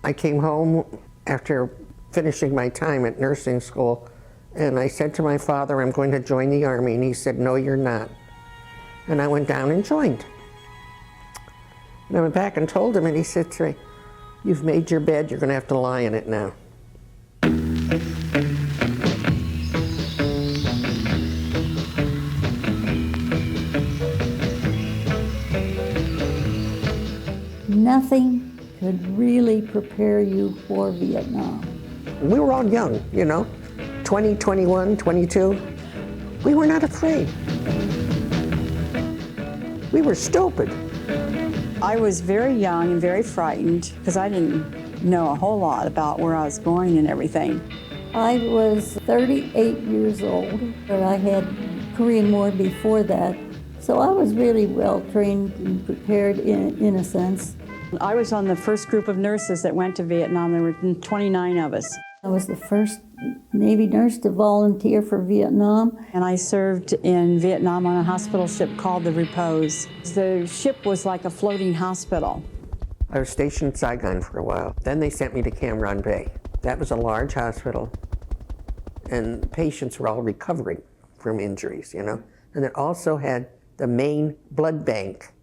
I came home after finishing my time at nursing school, and I said to my father, I'm going to join the Army, and he said, no, you're not. And I went down and joined. And I went back and told him, and he said to me, you've made your bed, you're going to have to lie in it now. Nothing could really prepare you for Vietnam. We were all young, 20, 21, 22. We were not afraid. We were stupid. I was very young and very frightened because I didn't know a whole lot about where I was going and everything. I was 38 years old, but I had Korean War before that, so I was really well trained and prepared in a sense. I was on the first group of nurses that went to Vietnam. There were 29 of us. I was the first Navy nurse to volunteer for Vietnam. And I served in Vietnam on a hospital ship called the Repose. The ship was like a floating hospital. I was stationed in Saigon for a while. Then they sent me to Cam Ranh Bay. That was a large hospital, and patients were all recovering from injuries, And it also had the main blood bank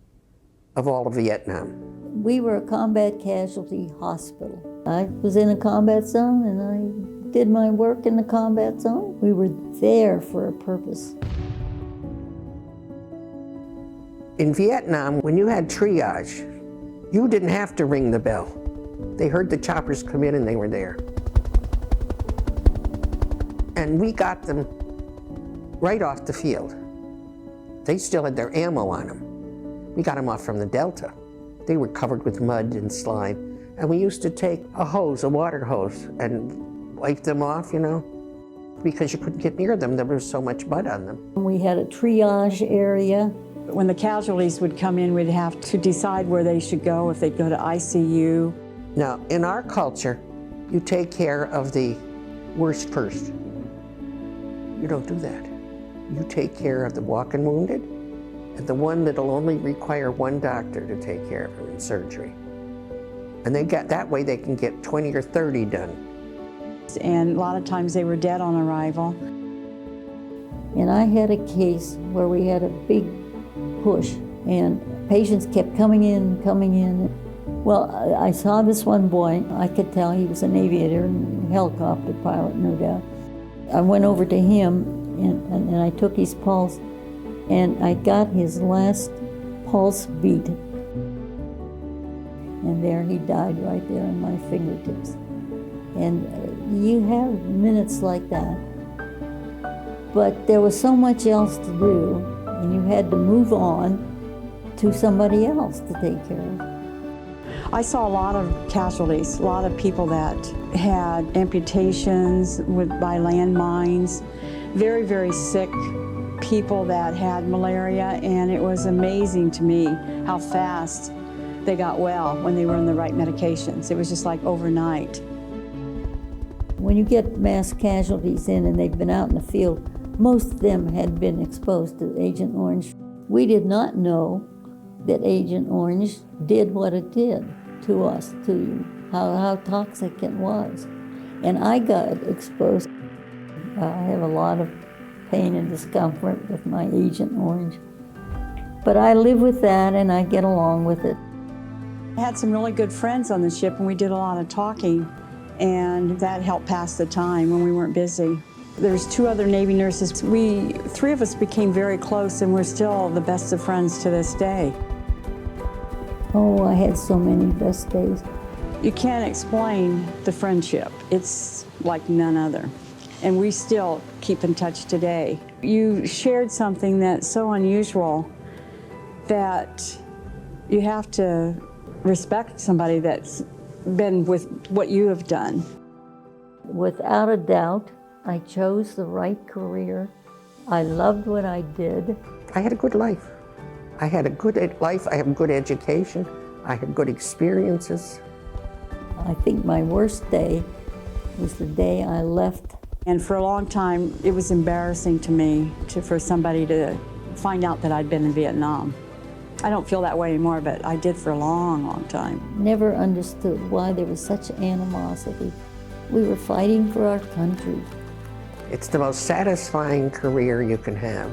of all of Vietnam. We were a combat casualty hospital. I was in a combat zone and I did my work in the combat zone. We were there for a purpose. In Vietnam, when you had triage, you didn't have to ring the bell. They heard the choppers come in and they were there. And we got them right off the field. They still had their ammo on them. We got them off from the Delta. They were covered with mud and slime. And we used to take a hose, a water hose, and wipe them off, because you couldn't get near them. There was so much mud on them. We had a triage area. When the casualties would come in, we'd have to decide where they should go, if they'd go to ICU. Now, in our culture, you take care of the worst first. You don't do that. You take care of the walking wounded, and the one that'll only require one doctor to take care of him in surgery. And that way they can get 20 or 30 done. And a lot of times they were dead on arrival. And I had a case where we had a big push, and patients kept coming in. Well, I saw this one boy. I could tell he was an aviator, a helicopter pilot, no doubt. I went over to him, and I took his pulse, and I got his last pulse beat. And there he died right there on my fingertips. And you have minutes like that. But there was so much else to do, and you had to move on to somebody else to take care of. I saw a lot of casualties, a lot of people that had amputations by landmines, very, very sick people that had malaria, and it was amazing to me how fast they got well when they were on the right medications. It was just like overnight. When you get mass casualties in and they've been out in the field, most of them had been exposed to Agent Orange. We did not know that Agent Orange did what it did to us, to you, how toxic it was. And I got exposed. I have a lot of pain and discomfort with my Agent Orange. But I live with that and I get along with it. I had some really good friends on the ship and we did a lot of talking, and that helped pass the time when we weren't busy. There's 2 other Navy nurses. 3 of us became very close, and we're still the best of friends to this day. Oh, I had so many best days. You can't explain the friendship. It's like none other. And we still keep in touch today. You shared something that's so unusual that you have to respect somebody that's been with what you have done. Without a doubt, I chose the right career. I loved what I did. I had a good life. I had a good life. I had good education. I had good experiences. I think my worst day was the day I left. And for a long time, it was embarrassing to me for somebody to find out that I'd been in Vietnam. I don't feel that way anymore, but I did for a long, long time. Never understood why there was such animosity. We were fighting for our country. It's the most satisfying career you can have.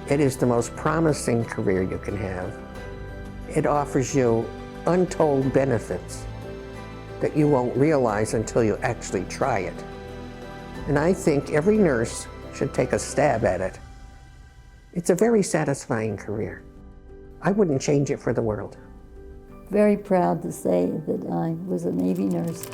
It is the most promising career you can have. It offers you untold benefits that you won't realize until you actually try it. And I think every nurse should take a stab at it. It's a very satisfying career. I wouldn't change it for the world. Very proud to say that I was a Navy nurse.